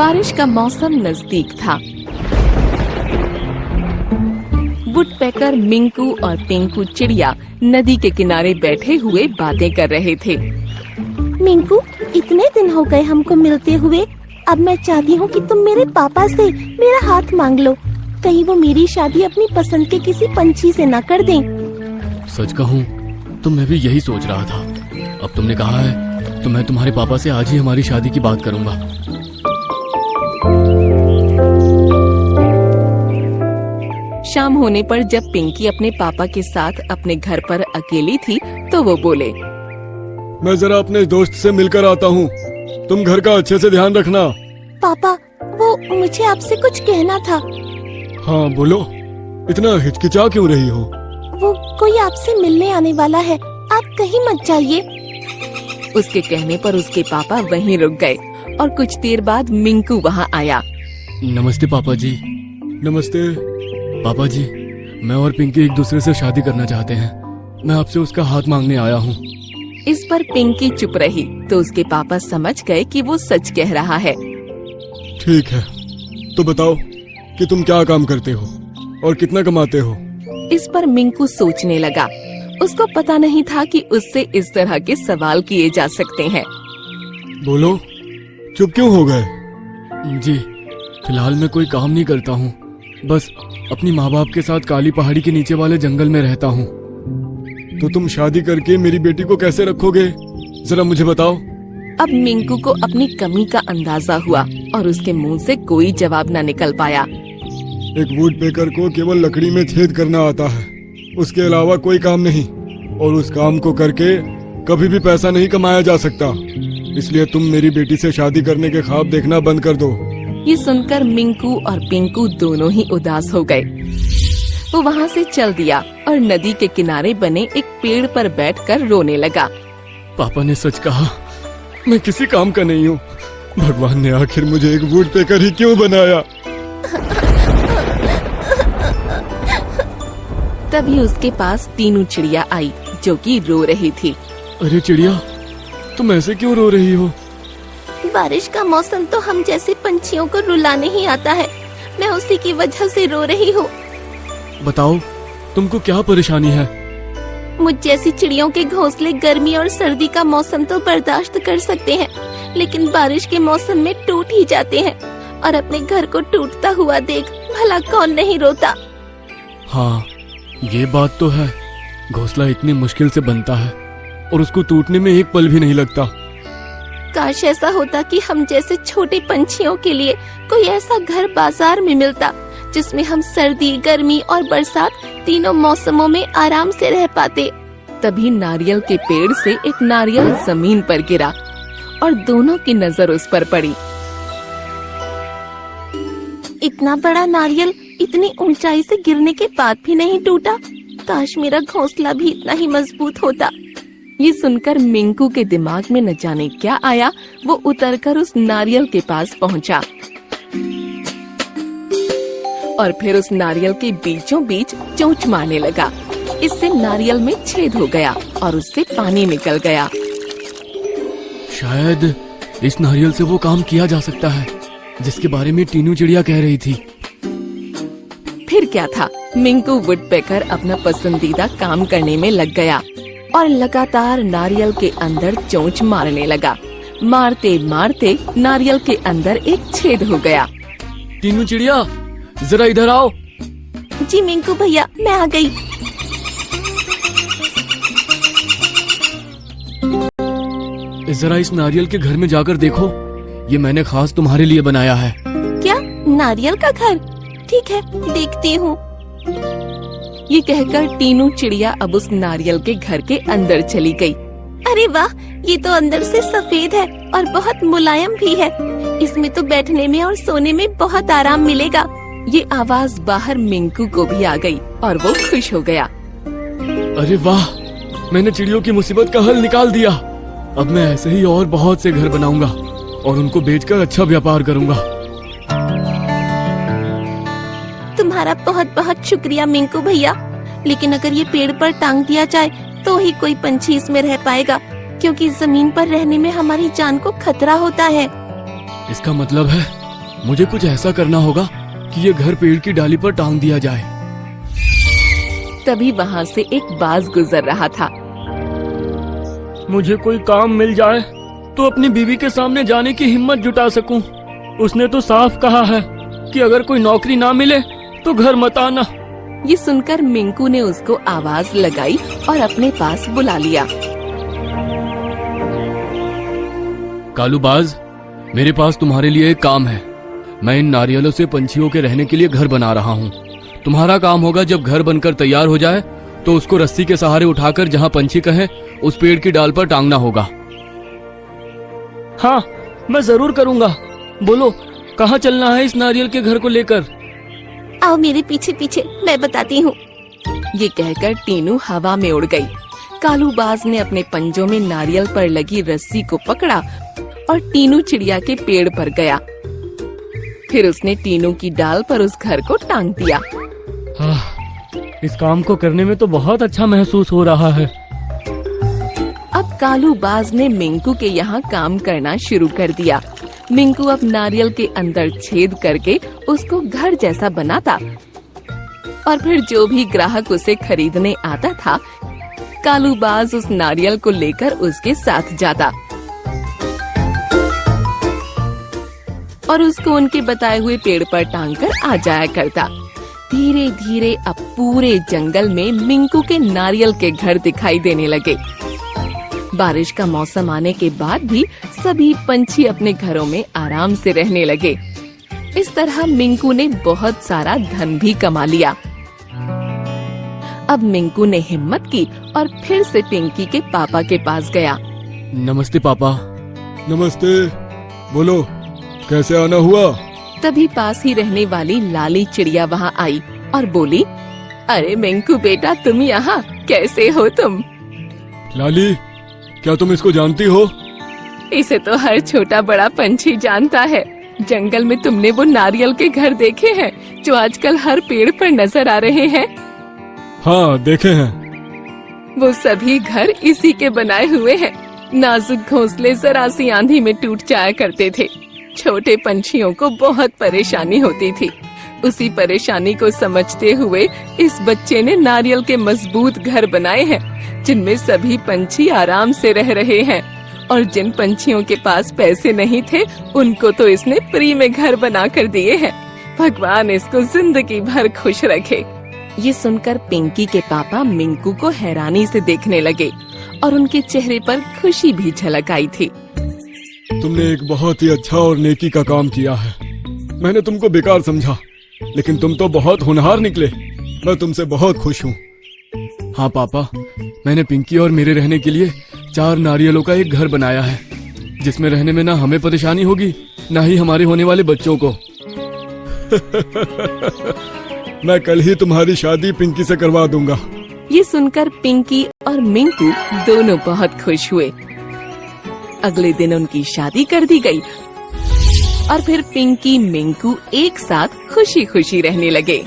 बारिश का मौसम नजदीक था। वुडपेकर, मिंकू और पिंकू चिड़िया नदी के किनारे बैठे हुए बातें कर रहे थे। मिंकू, इतने दिन हो गए हमको मिलते हुए। अब मैं चाहती हूँ कि तुम मेरे पापा से मेरा हाथ मांग लो। कहीं वो मेरी शादी अपनी पसंद के किसी पंछी से न कर दें। सच कहूँ तो मैं भी यही सोच रहा था। अब तुमने कहा है तो मैं तुम्हारे पापा से आज ही हमारी शादी की बात करूँगा। शाम होने पर जब पिंकी अपने पापा के साथ अपने घर पर अकेली थी तो वो बोले, मैं जरा अपने दोस्त से मिलकर आता हूँ। तुम घर का अच्छे से ध्यान रखना। पापा, वो मुझे आपसे कुछ कहना था। हाँ बोलो, इतना हिचकिचा क्यों रही हो? वो कोई आपसे मिलने आने वाला है, आप कहीं मत जाइए। उसके कहने पर उसके पापा वहीं रुक गए और कुछ देर बाद मिंकू वहाँ आया। नमस्ते पापा जी। नमस्ते। पापा जी, मैं और पिंकी एक दूसरे से शादी करना चाहते हैं। मैं आपसे उसका हाथ मांगने आया हूँ। इस पर पिंकी चुप रही तो उसके पापा समझ गए कि वो सच कह रहा है। ठीक है, तो बताओ कि तुम क्या काम करते हो और कितना कमाते हो? इस पर मिंकू सोचने लगा। उसको पता नहीं था कि उससे इस तरह के सवाल किए जा सकते हैं। बोलो, चुप क्यों हो गए? जी, फिलहाल मैं कोई काम नहीं करता हूँ। बस अपनी माँ बाप के साथ काली पहाड़ी के नीचे वाले जंगल में रहता हूँ। तो तुम शादी करके मेरी बेटी को कैसे रखोगे? जरा मुझे बताओ। अब मिंकू को अपनी कमी का अंदाजा हुआ और उसके मुंह से कोई जवाब न निकल पाया। एक वुडपेकर को केवल लकड़ी में छेद करना आता है, उसके अलावा कोई काम नहीं। और उस काम को करके कभी भी पैसा नहीं कमाया जा सकता। इसलिए तुम मेरी बेटी से शादी करने के ख्वाब देखना बंद कर दो। ये सुनकर मिंकू और पिंकू दोनों ही उदास हो गए। वो वहाँ से चल दिया और नदी के किनारे बने एक पेड़ पर बैठकर रोने लगा। पापा ने सच कहा, मैं किसी काम का नहीं हूँ। भगवान ने आखिर मुझे एक वुडपेकर ही क्यों बनाया? तभी उसके पास टीनू चिड़िया आई जो कि रो रही थी। अरे चिड़िया, तुम ऐसे क्यों रो रही हो? बारिश का मौसम तो हम जैसे पंछियों को रुलाने ही आता है। मैं उसी की वजह से रो रही हूँ। बताओ, तुमको क्या परेशानी है? मुझ जैसी चिड़ियों के घोंसले गर्मी और सर्दी का मौसम तो बर्दाश्त कर सकते हैं, लेकिन बारिश के मौसम में टूट ही जाते हैं। और अपने घर को टूटता हुआ देख भला कौन नहीं रोता। हाँ, ये बात तो है। घोंसला इतनी मुश्किल से बनता है और उसको टूटने में एक पल भी नहीं लगता। काश ऐसा होता कि हम जैसे छोटे पंछियों के लिए कोई ऐसा घर बाजार में मिलता जिसमें हम सर्दी, गर्मी और बरसात तीनों मौसमों में आराम से रह पाते। तभी नारियल के पेड़ से एक नारियल जमीन पर गिरा और दोनों की नजर उस पर पड़ी। इतना बड़ा नारियल इतनी ऊंचाई से गिरने के बाद भी नहीं टूटा। काश मेरा घोंसला भी इतना ही मजबूत होता। ये सुनकर मिंकू के दिमाग में न जाने क्या आया। वो उतरकर उस नारियल के पास पहुंचा और फिर उस नारियल के बीचों बीच चोंच मारने लगा। इससे नारियल में छेद हो गया और उससे पानी निकल गया। शायद इस नारियल से वो काम किया जा सकता है जिसके बारे में टीनू चिड़िया कह रही थी। फिर क्या था, मिंकू वुडपेकर अपना पसंदीदा काम करने में लग गया और लगातार नारियल के अंदर चोंच मारने लगा। मारते मारते नारियल के अंदर एक छेद हो गया। टीनू चिड़िया, जरा इधर आओ। जी मिंकू भैया, मैं आ गई। जरा इस नारियल के घर में जाकर देखो, ये मैंने खास तुम्हारे लिए बनाया है। क्या नारियल का घर? ठीक है, देखती हूँ। ये कहकर टीनू चिड़िया अब उस नारियल के घर के अंदर चली गई। अरे वाह, ये तो अंदर से सफेद है और बहुत मुलायम भी है। इसमें तो बैठने में और सोने में बहुत आराम मिलेगा। ये आवाज बाहर मिंकू को भी आ गई और वो खुश हो गया। अरे वाह, मैंने चिड़ियों की मुसीबत का हल निकाल दिया। अब मैं ऐसे ही और बहुत से घर बनाऊंगा और उनको बेचकर अच्छा व्यापार करूंगा। तुम्हारा बहुत बहुत शुक्रिया मिंकू भैया। लेकिन अगर ये पेड़ पर टांग दिया जाए तो ही कोई पंछी इसमें रह पाएगा, क्योंकि जमीन पर रहने में हमारी जान को खतरा होता है। इसका मतलब है मुझे कुछ ऐसा करना होगा कि ये घर पेड़ की डाली पर टांग दिया जाए। तभी वहाँ से एक बाज गुजर रहा था। मुझे कोई काम मिल जाए तो अपनी बीवी के सामने जाने की हिम्मत जुटा सकूं। उसने तो साफ कहा है कि अगर कोई नौकरी ना मिले तो घर मत आना। ये सुनकर मिंकू ने उसको आवाज लगाई और अपने पास बुला लिया। कालूबाज, मेरे पास तुम्हारे लिए एक काम है। मैं इन नारियलों से पंछियों के रहने के लिए घर बना रहा हूँ। तुम्हारा काम होगा जब घर बनकर तैयार हो जाए तो उसको रस्सी के सहारे उठाकर जहाँ पंछी कहे उस पेड़ की डाल पर टांगना होगा। हाँ, मैं जरूर करूँगा। बोलो, कहाँ चलना है इस नारियल के घर को लेकर? आओ मेरे पीछे पीछे, मैं बताती हूँ। ये कहकर टीनू हवा में उड़ गई। कालूबाज ने अपने पंजों में नारियल पर लगी रस्सी को पकड़ा और टीनू चिड़िया के पेड़ पर गया। फिर उसने टीनू की डाल पर उस घर को टांग दिया। इस काम को करने में तो बहुत अच्छा महसूस हो रहा है। अब कालूबाज ने मिंकू के यहाँ काम करना शुरू कर दिया। मिंकू अब नारियल के अंदर छेद करके उसको घर जैसा बनाता और फिर जो भी ग्राहक उसे खरीदने आता था, कालूबाज उस नारियल को लेकर उसके साथ जाता और उसको उनके बताए हुए पेड़ पर टांगकर आ जाया करता। धीरे धीरे अब पूरे जंगल में मिंकू के नारियल के घर दिखाई देने लगे। बारिश का मौसम आने के बाद भी सभी पंछी अपने घरों में आराम से रहने लगे। इस तरह मिंकू ने बहुत सारा धन भी कमा लिया। अब मिंकू ने हिम्मत की और फिर से पिंकी के पापा के पास गया। नमस्ते पापा। नमस्ते, बोलो कैसे आना हुआ? तभी पास ही रहने वाली लाली चिड़िया वहाँ आई और बोली, अरे मिंकू बेटा, तुम यहाँ कैसे हो तुम? लाली, क्या तुम इसको जानती हो? इसे तो हर छोटा बड़ा पंछी जानता है। जंगल में तुमने वो नारियल के घर देखे हैं जो आजकल हर पेड़ पर नजर आ रहे हैं? हाँ, देखे हैं। वो सभी घर इसी के बनाए हुए हैं। नाजुक घोंसले जरा सी आंधी में टूट जाया करते थे। छोटे पंछियों को बहुत परेशानी होती थी। उसी परेशानी को समझते हुए इस बच्चे ने नारियल के मजबूत घर बनाए हैं जिनमें सभी पंछी आराम से रह रहे हैं। और जिन पंछियों के पास पैसे नहीं थे उनको तो इसने फ्री में घर बना कर दिए हैं। भगवान इसको जिंदगी भर खुश रखे। ये सुनकर पिंकी के पापा मिंकू को हैरानी से देखने लगे और उनके चेहरे पर खुशी भी झलक आई थी। तुमने एक बहुत ही अच्छा और नेकी का काम किया है। मैंने तुमको बेकार समझा, लेकिन तुम तो बहुत होनहार निकले। मैं तुमसे बहुत खुश हूँ। हाँ पापा, मैंने पिंकी और मेरे रहने के लिए 4 नारियलों का एक घर बनाया है जिसमें रहने में ना हमें परेशानी होगी ना ही हमारे होने वाले बच्चों को। मैं कल ही तुम्हारी शादी पिंकी से करवा दूंगा। ये सुनकर पिंकी और मिंकू दोनों बहुत खुश हुए। अगले दिन उनकी शादी कर दी गई और फिर पिंकी मिंकू एक साथ खुशी खुशी रहने लगे।